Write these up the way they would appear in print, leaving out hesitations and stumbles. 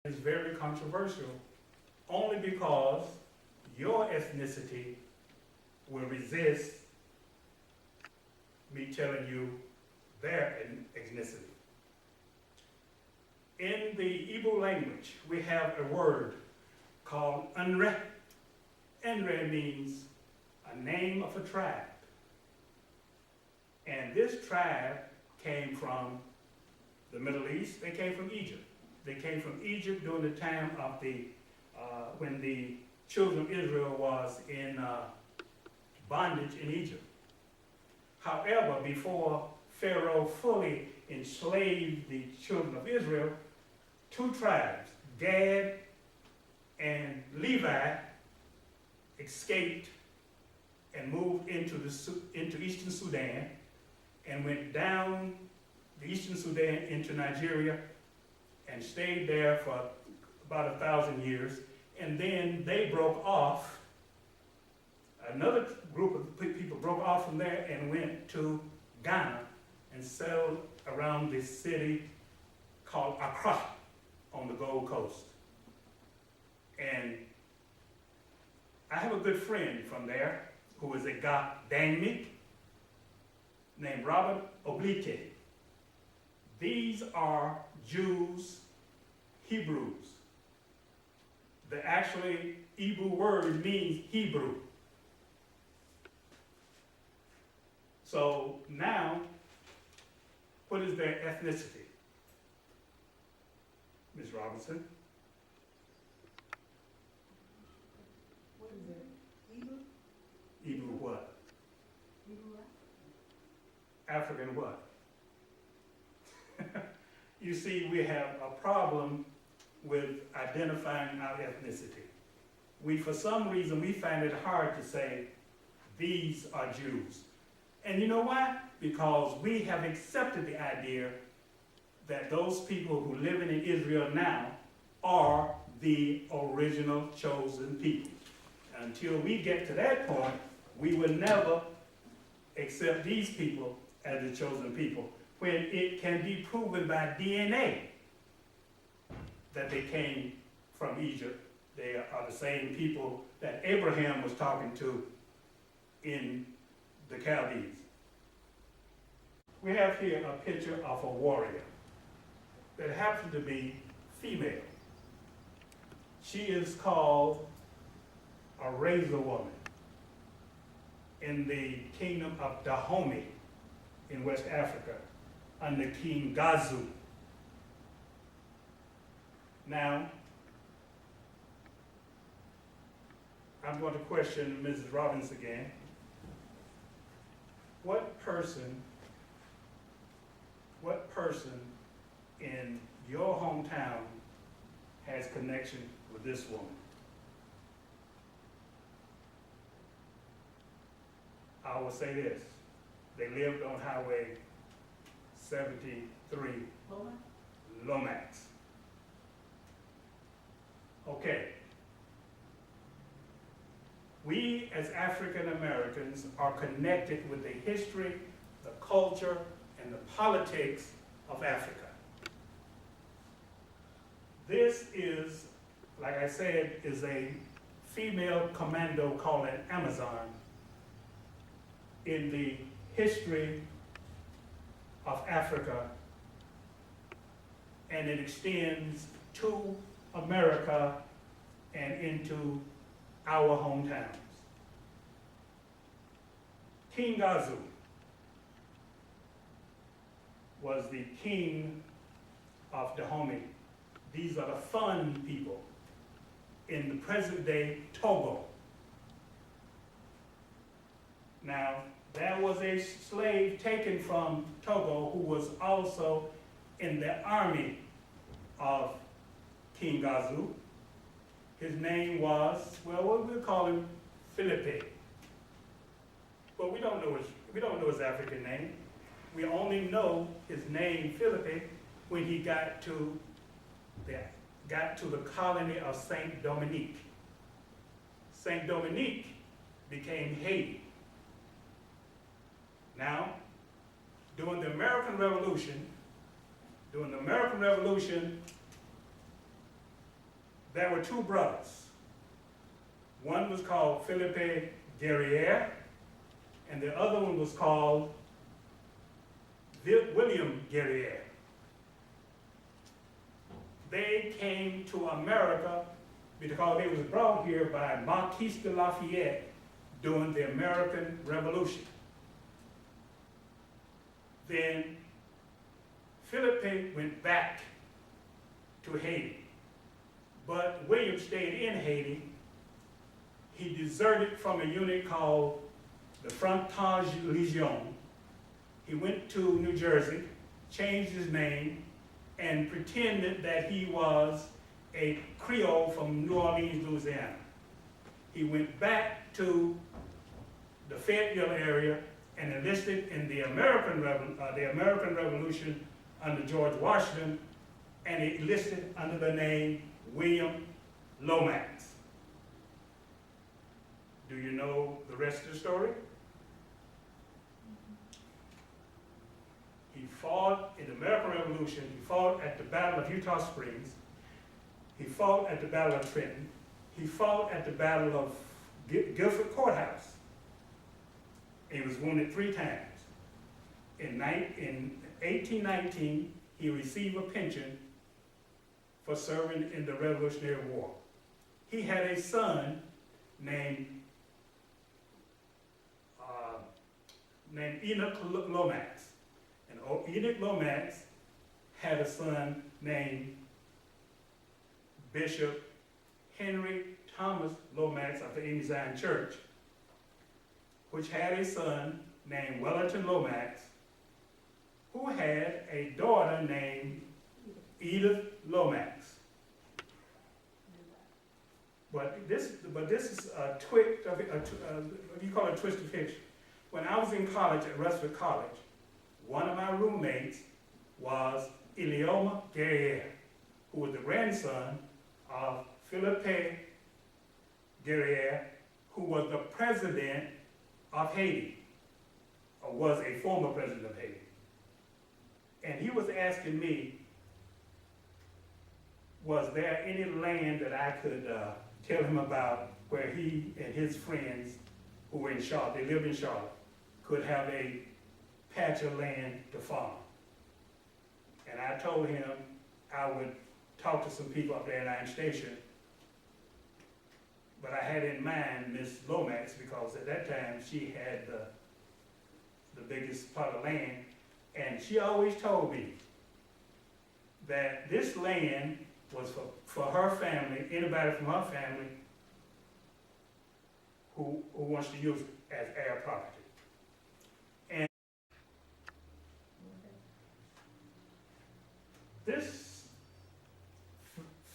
is very controversial only because your ethnicity will resist me telling you their ethnicity. In the Igbo language, we have a word called Nre. Nre means a name of a tribe. And this tribe came from the Middle East. They came from Egypt. They came from Egypt during the time of when the children of Israel was in bondage in Egypt. However, before Pharaoh fully enslaved the children of Israel, two tribes, Gad and Levi, escaped and moved into eastern Sudan and went down the eastern Sudan into Nigeria and stayed there for about 1,000 years. And then they broke off. Another group of people broke off from there and went to Ghana and settled around this city called Accra on the Gold Coast. And I have a good friend from there who is a Ghanaian named Robert Oblike. These are Jews, Hebrews. The actually Hebrew word means Hebrew. So now, what is their ethnicity? Ms. Robinson? What is it? Hebrew? Hebrew what? Hebrew what? African what? You see, we have a problem with identifying our ethnicity. For some reason, we find it hard to say, these are Jews. And you know why? Because we have accepted the idea that those people who live in Israel now are the original chosen people. Until we get to that point, we will never accept these people as the chosen people, when it can be proven by DNA that they came from Egypt. They are the same people that Abraham was talking to in the Chaldees. We have here a picture of a warrior that happens to be female. She is called a razor woman in the kingdom of Dahomey in West Africa under King Gazu. Now, I'm going to question Mrs. Robbins again. What person in your hometown has connection with this woman? I will say this. They lived on Highway 73, Lomax. Okay. We as African Americans are connected with the history, the culture, and the politics of Africa. This is, like I said, is a female commando called an Amazon in the history of Africa, and it extends to America and into our hometowns. King Gazu was the king of Dahomey. These are the Fon people in the present day Togo. Now, there was a slave taken from Togo who was also in the army of King Gazu. His name was, well, we'll call him Philippe. But we don't know his African name. We only know his name, Philippe, when he got to the colony of Saint Dominique. Saint Dominique became Haiti. Now, during the American Revolution, there were two brothers. One was called Philippe Guerriere, and the other one was called William Guerriere. They came to America because they was brought here by Marquis de Lafayette during the American Revolution. Then Philippe went back to Haiti, but William stayed in Haiti. He deserted from a unit called the Frontage Legion. He went to New Jersey, changed his name, and pretended that he was a Creole from New Orleans, Louisiana. He went back to the Fayetteville area and enlisted in the American Revolution under George Washington, and he enlisted under the name William Lomax. Do you know the rest of the story? He fought in the American Revolution. He fought at the Battle of Eutaw Springs. He fought at the Battle of Trenton. He fought at the Battle of Guilford Courthouse. He was wounded 3 times. In 1819, he received a pension for serving in the Revolutionary War. He had a son named Enoch Lomax. And Enoch Lomax had a son named Bishop Henry Thomas Lomax of the English Zion Church, which had a son named Wellington Lomax, who had a daughter named Edith Lomax. But this is a twist of what do you call it, a twist of history. When I was in college at Rutherford College, one of my roommates was Ilioma Guerriere, who was the grandson of Philippe Guerriere, who was the president of Haiti, or was a former president of Haiti. And he was asking me, was there any land that I could tell him about where he and his friends who were in Charlotte, they lived in Charlotte, could have a patch of land to farm. And I told him I would talk to some people up there at Iron Station, but I had in mind Miss Lomax because at that time she had the biggest plot of land, and she always told me that this land was for her family, anybody from her family who wants to use it as heir property. And this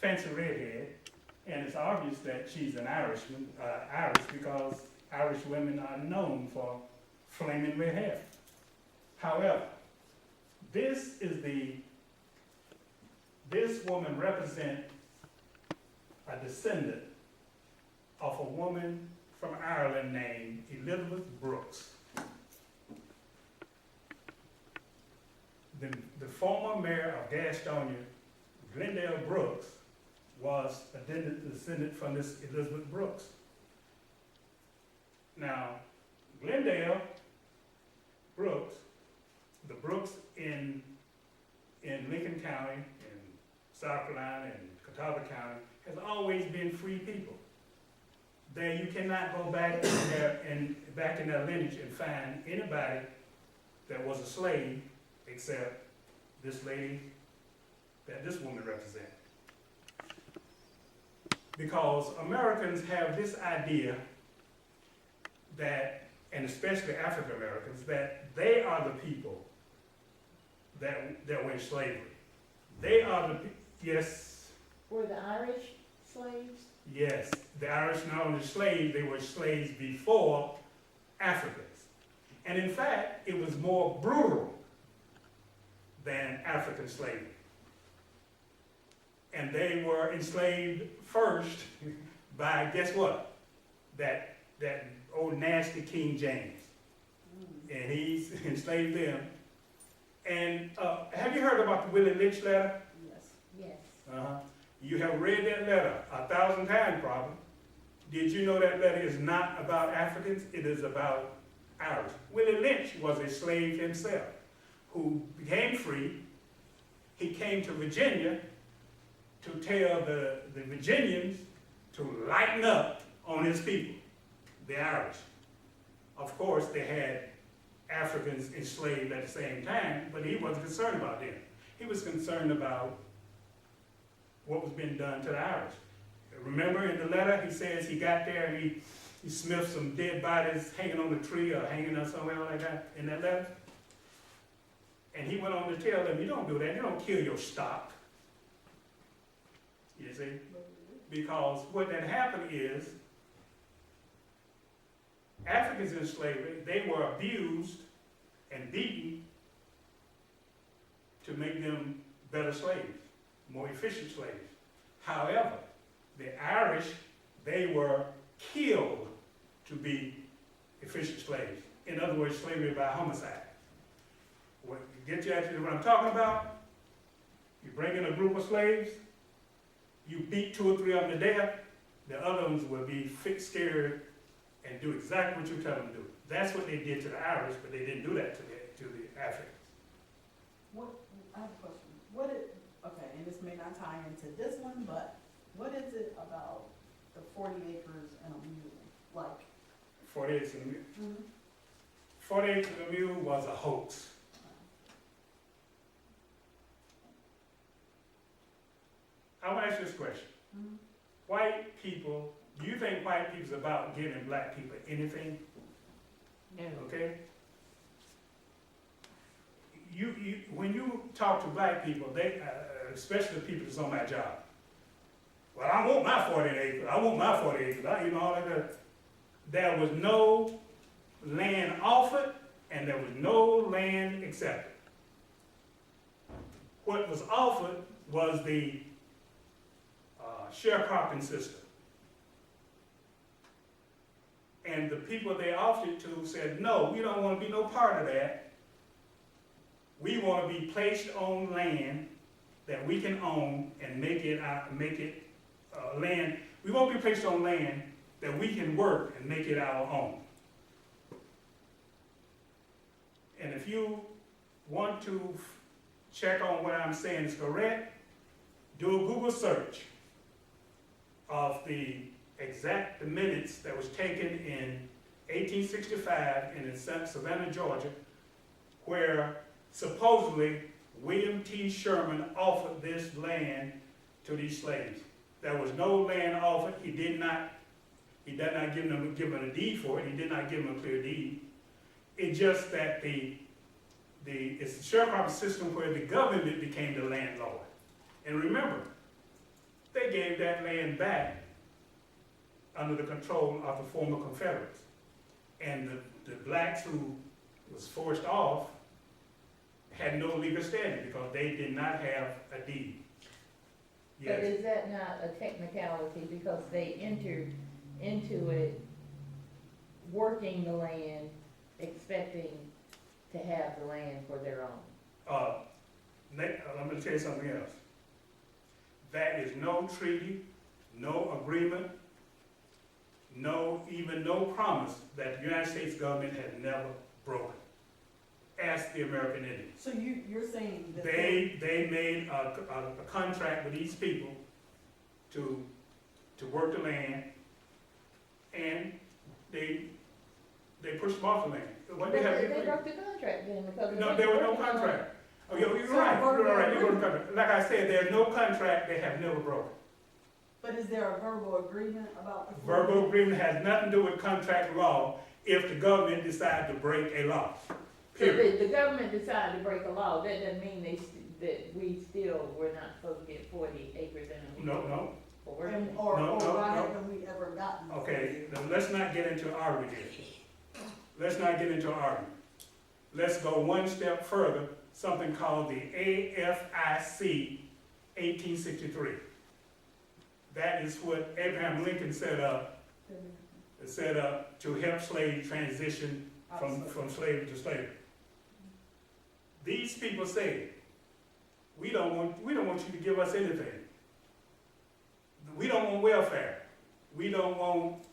fancy redhead, and it's obvious that she's an Irishman, Irish, because Irish women are known for flaming red hair. However, this woman represents a descendant of a woman from Ireland named Elizabeth Brooks. The former mayor of Gastonia, Glendale Brooks, was a descendant from this Elizabeth Brooks. Now, Glendale Brooks, the Brooks in Lincoln County, in South Carolina, and Catawba County, has always been free people. There, you cannot go back in their lineage and find anybody that was a slave except this lady that this woman represents. Because Americans have this idea that, and especially African Americans, that they are the people that were in slavery. They are the, yes. Were the Irish slaves? Yes, the Irish not only slaves, they were slaves before Africans. And in fact, it was more brutal than African slavery. And they were enslaved first by, guess what? That old nasty King James. And he enslaved them. And have you heard about the Willie Lynch letter? Yes. Yes. Uh-huh. You have read that letter 1,000 times probably. Did you know that letter is not about Africans? It is about Irish. Willie Lynch was a slave himself who became free. He came to Virginia to tell the Virginians to lighten up on his people, the Irish. Of course, they had Africans enslaved at the same time, but he wasn't concerned about them. He was concerned about what was being done to the Irish. Remember in the letter, he says he got there and he sniffed some dead bodies hanging on a tree or hanging on somewhere like that in that letter? And he went on to tell them, you don't do that, you don't kill your stock. You see? Because what had happened is, Africans in slavery, they were abused and beaten to make them better slaves, more efficient slaves. However, the Irish, they were killed to be efficient slaves. In other words, slavery by homicide. What, get you actually what I'm talking about? You bring in a group of slaves, you beat 2 or 3 of them to death, the other ones will be scared and do exactly what you tell them to do. That's what they did to the Irish, but they didn't do that to the Africans. What, I have a question. Okay, and this may not tie into this one, but what is it about the 40 acres and a mule? Like, 40 acres and a mule. 40 acres and a mule was a hoax. I want to ask you this question. White people, do you think white people's about giving black people anything? No. Okay? When you talk to black people, they, especially the people that's on my job, well, I want my 40 acres, I want my 40 acres, you know, all that. There was no land offered, and there was no land accepted. What was offered was the sharecropping system. And the people they offered it to said, no, we don't want to be no part of that. We want to be placed on land that we can own and make it land. We won't be placed on land that we can work and make it our own. And if you want to check on what I'm saying is correct, do a Google search of the minutes that was taken in 1865 in Savannah, Georgia, where supposedly William T. Sherman offered this land to these slaves. There was no land offered. He did not give them a deed for it. He did not give them a clear deed. It's just that it's the sharecropping system where the government became the landlord. And remember, they gave that land back under the control of the former Confederates. And the blacks who was forced off had no legal standing because they did not have a deed. Yes. But is that not a technicality because they entered into it working the land, expecting to have the land for their own? Let me tell you something else. There is no treaty, no agreement, even no promise that the United States government has never broken. Ask the American Indians. so you're saying that They made a contract with these people to work the land, and they pushed them off the land. But they broke the contract then because. No, there was no contract. Oh, you're right. You're right. They broke the contract. Like I said, there's no contract they have never broken. But is there a verbal agreement about the Verbal agreement has nothing to do with contract law if the government decides to break a law. So Period. the government decided to break a law, that doesn't mean that we still were not supposed to get 40 acres and a mule. No. Or or No, why no. haven't we ever gotten? Okay, then let's not get into an argument here. Let's not get into an argument. Let's go one step further, something called the AFIC 1863. That is what Abraham Lincoln set up to help slaves transition from slavery to slavery. These people said, we don't want you to give us anything. welfare. We don't want